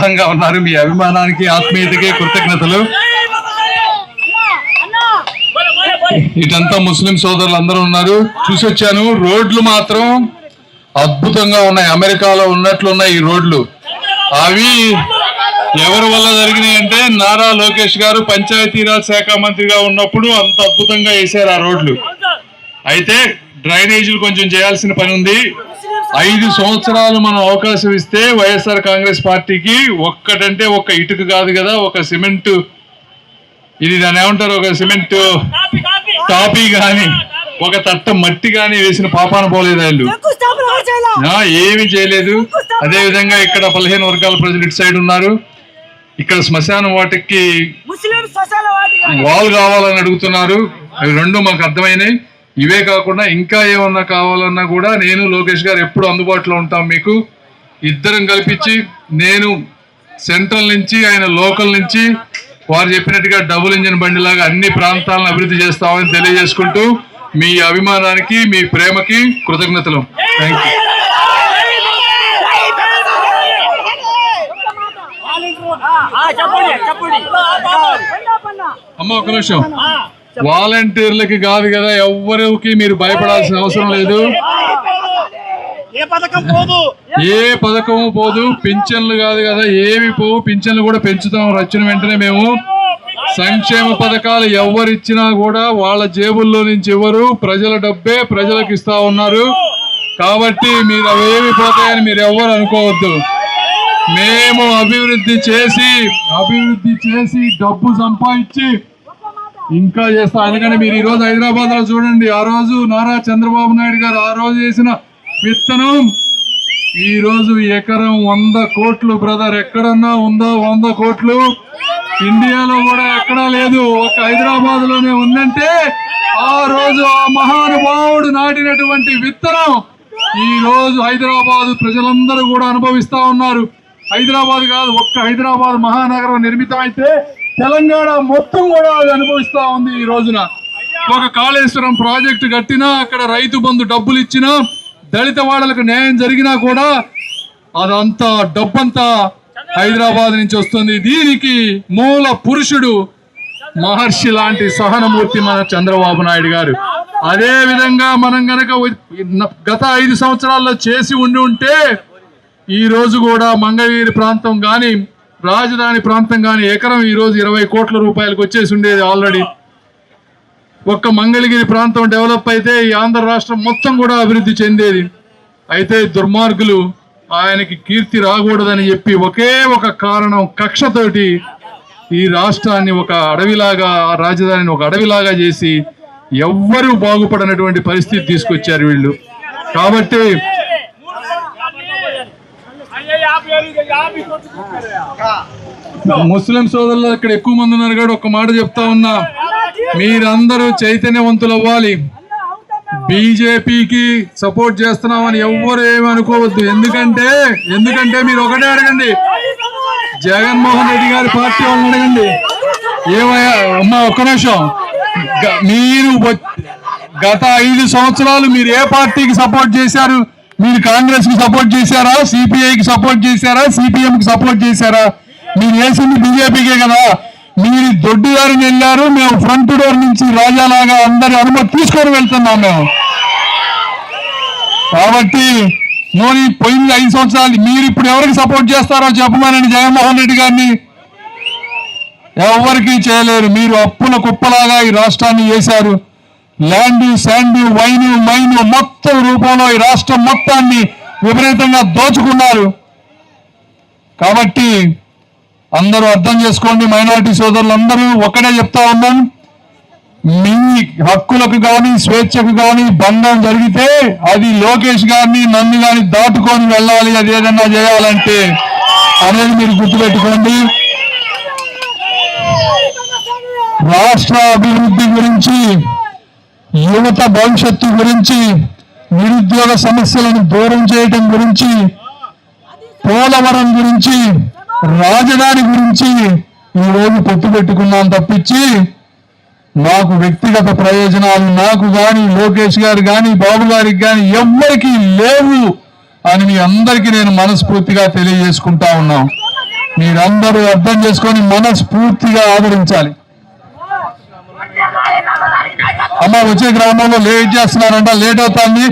ఉత్సాహంగా ఉన్నారు. మీ అభిమానానికి ఆత్మీయతకి కృతజ్ఞతలు. ఇటంతా ముస్లిం సోదరులు అందరూ ఉన్నారు. చూసొచ్చాను. రోడ్లు మాత్రం అద్భుతంగా ఉన్నాయి. అమెరికాలో ఉన్నట్లున్నాయి ఈ రోడ్లు. అవి ఎవరి వల్ల జరిగినాయి అంటే నారా లోకేష్ గారు పంచాయతీరాజ్ శాఖ మంత్రిగా ఉన్నప్పుడు అంత అద్భుతంగా వేశారు ఆ రోడ్లు. అయితే డ్రైనేజీలు కొంచెం చేయాల్సిన పని ఉంది. 5 సంవత్సరాలు మనం అవకాశం ఇస్తే వైఎస్ఆర్ కాంగ్రెస్ పార్టీకి ఒక్కటంటే ఒక్క ఇటుక కాదు కదా, ఒక సిమెంట్, ఇది దాన్ని ఏమంటారు, ఒక సిమెంట్ టాపీ గాని ఒక తట్ట మట్టి గాని వేసిన పాపాన పోలేదు వాళ్ళు. ఏమి చేయలేదు. అదే విధంగా ఇక్కడ 15 వర్గాల ప్రజలు ఇటు సైడ్ ఉన్నారు. ఇక్కడ శ్మశానం వాటికి వాల్ కావాలని అడుగుతున్నారు. అవి రెండు మాకు అర్థమైనాయి. ఇవే కాకుండా ఇంకా ఏమన్నా కావాలన్నా కూడా నేను లోకేష్ గారు ఎప్పుడు అందుబాటులో ఉంటాం. మీకు ఇద్దరం కల్పించి, నేను సెంట్రల్ నుంచి ఆయన లోకల్ నుంచి వారు చెప్పినట్టుగా డబుల్ ఇంజిన్ బండిలాగా అన్ని ప్రాంతాలను అభివృద్ధి చేస్తామని తెలియజేసుకుంటూ మీ అభిమానానికి మీ ప్రేమకి కృతజ్ఞతలు. Thank you. అమ్మ ఒక నిమిషం. వాలంటీర్లకి కాదు కదా, ఎవ్వరికి మీరు భయపడాల్సిన అవసరం లేదు. ఏ పథకము పోదు. పింఛన్లు కాదు కదా, ఏమి పోవు. పింఛన్లు కూడా పెంచుతాం వచ్చిన వెంటనే. మేము సంక్షేమ పథకాలు ఎవరిచ్చినా కూడా వాళ్ళ జేబుల్లో నుంచి ఇవ్వరు, ప్రజల డబ్బే ప్రజలకు ఇస్తా ఉన్నారు. కాబట్టి మీరు అవేమి పోతాయని మీరు ఎవ్వరు అనుకోవద్దు. మేము అభివృద్ధి చేసి డబ్బు సంపాదించి ఇంకా చేస్తాం. అందుకని మీరు ఈరోజు హైదరాబాద్ లో చూడండి, ఆ రోజు నారా చంద్రబాబు నాయుడు గారు ఆ రోజు చేసిన విత్తనం ఈ రోజు ఎకరం 100 కోట్లు. బ్రదర్, ఎక్కడన్నా ఉందా 100 కోట్లు? ఇండియాలో కూడా ఎక్కడా లేదు, ఒక హైదరాబాద్ లోనే ఉందంటే ఆ రోజు ఆ మహానుభావుడు నాటినటువంటి విత్తనం ఈ రోజు హైదరాబాద్ ప్రజలందరూ కూడా అనుభవిస్తా ఉన్నారు. హైదరాబాద్ కాదు, ఒక్క హైదరాబాద్ మహానగరం నిర్మితం అయితే తెలంగాణ మొత్తం కూడా అనుభవిస్తా ఉంది. ఈ రోజున ఒక కాళేశ్వరం ప్రాజెక్టు కట్టినా, అక్కడ రైతు బంధు డబ్బులు ఇచ్చినా, దళిత వాడలకు న్యాయం జరిగినా కూడా అదంతా డబ్బంతా హైదరాబాద్ నుంచి వస్తుంది. దీనికి మూల పురుషుడు మహర్షి లాంటి సహనమూర్తి మన చంద్రబాబు నాయుడు గారు. అదే విధంగా మనం గనక గత 5 సంవత్సరాల్లో చేసి ఉంటే ఈ రోజు కూడా మంగళగిరి ప్రాంతం కానీ రాజధాని ప్రాంతం కానీ ఎకరం ఈ రోజు 20 కోట్ల రూపాయలకు వచ్చేసి ఉండేది ఆల్రెడీ. ఒక్క మంగళగిరి ప్రాంతం డెవలప్ అయితే ఈ ఆంధ్ర రాష్ట్రం మొత్తం కూడా అభివృద్ధి చెందేది. అయితే దుర్మార్గులు ఆయనకి కీర్తి రాకూడదని చెప్పి ఒకే ఒక కారణం, కక్షతోటి ఈ రాష్ట్రాన్ని ఒక అడవిలాగా, రాజధానిని ఒక అడవిలాగా చేసి ఎవ్వరూ బాగుపడనటువంటి పరిస్థితి తీసుకొచ్చారు వీళ్ళు. కాబట్టి ముస్లిం సోదరులు ఇక్కడ ఎక్కువ మంది ఉన్నారు కాబట్టి ఒక మాట చెప్తా ఉన్నా, మీరందరూ చైతన్యవంతులు అవ్వాలి. బీజేపీకి సపోర్ట్ చేస్తున్నామని ఎవ్వరు ఏమి అనుకోవద్దు. ఎందుకంటే మీరు ఒకటే అడగండి, జగన్మోహన్ రెడ్డి గారి పార్టీ వాళ్ళని అడగండి. ఏమయ్యా అమ్మా ఒక్క నిమిషం, మీరు గత 5 సంవత్సరాలు మీరు ఏ పార్టీకి సపోర్ట్ చేశారు? మీరు కాంగ్రెస్ కి సపోర్ట్ చేశారా, సిపిఐకి సపోర్ట్ చేశారా, సిపిఎం కి సపోర్ట్ చేశారా? మీరు వేసింది బీజేపీకే కదా. మీరు దొడ్డిదారిని వెళ్ళారు, మేము ఫ్రంట్ డోర్ నుంచి రాజాలాగా అందరి అనుమతి తీసుకొని వెళ్తున్నాం మేము. కాబట్టి పోయిన 5 సంవత్సరాలు మీరు ఇప్పుడు ఎవరికి సపోర్ట్ చేస్తారో చెప్పమనండి. జగన్మోహన్ రెడ్డి గారిని ఎవరికి చేయలేరు. మీరు అప్పుల కుప్పలాగా ఈ రాష్ట్రాన్ని చేశారు. ల్యాండ్, శాండ్, వైన్, మైన్ మొత్తం రూపంలో ఈ రాష్ట్రం మొత్తాన్ని విపరీతంగా దోచుకున్నారు. కాబట్టి అందరూ అర్థం చేసుకోండి. మైనారిటీ సోదరులందరూ ఒకటే చెప్తా ఉన్నాను, మీ హక్కులకు కానీ స్వేచ్ఛకు కానీ భంగం జరిగితే అది లోకేష్ గారిని నన్ను కానీ దాటుకొని వెళ్ళాలి. అది ఏదన్నా చేయాలంటే అనేది మీరు గుర్తుపెట్టుకోండి. రాష్ట్ర అభివృద్ధి గురించి, యువత భవిష్యత్తు గురించి, నిరుద్యోగ సమస్యలను దూరం చేయటం గురించి, పోలవరం గురించి, రాజధాని గురించి ఈరోజు పొత్తు పెట్టుకున్నాం తప్పించి నాకు వ్యక్తిగత ప్రయోజనాలు నాకు కానీ, లోకేష్ గారు కానీ, బాబు గారికి కానీ ఎవ్వరికీ లేవు అని మీ అందరికీ నేను మనస్ఫూర్తిగా తెలియజేసుకుంటా ఉన్నాం. మీరందరూ అర్థం చేసుకొని మనస్ఫూర్తిగా ఆదరించాలి. అమ్మ వచ్చే గ్రామంలో లేట్ చేస్తున్నారంట, లేట్ అవుతుంది.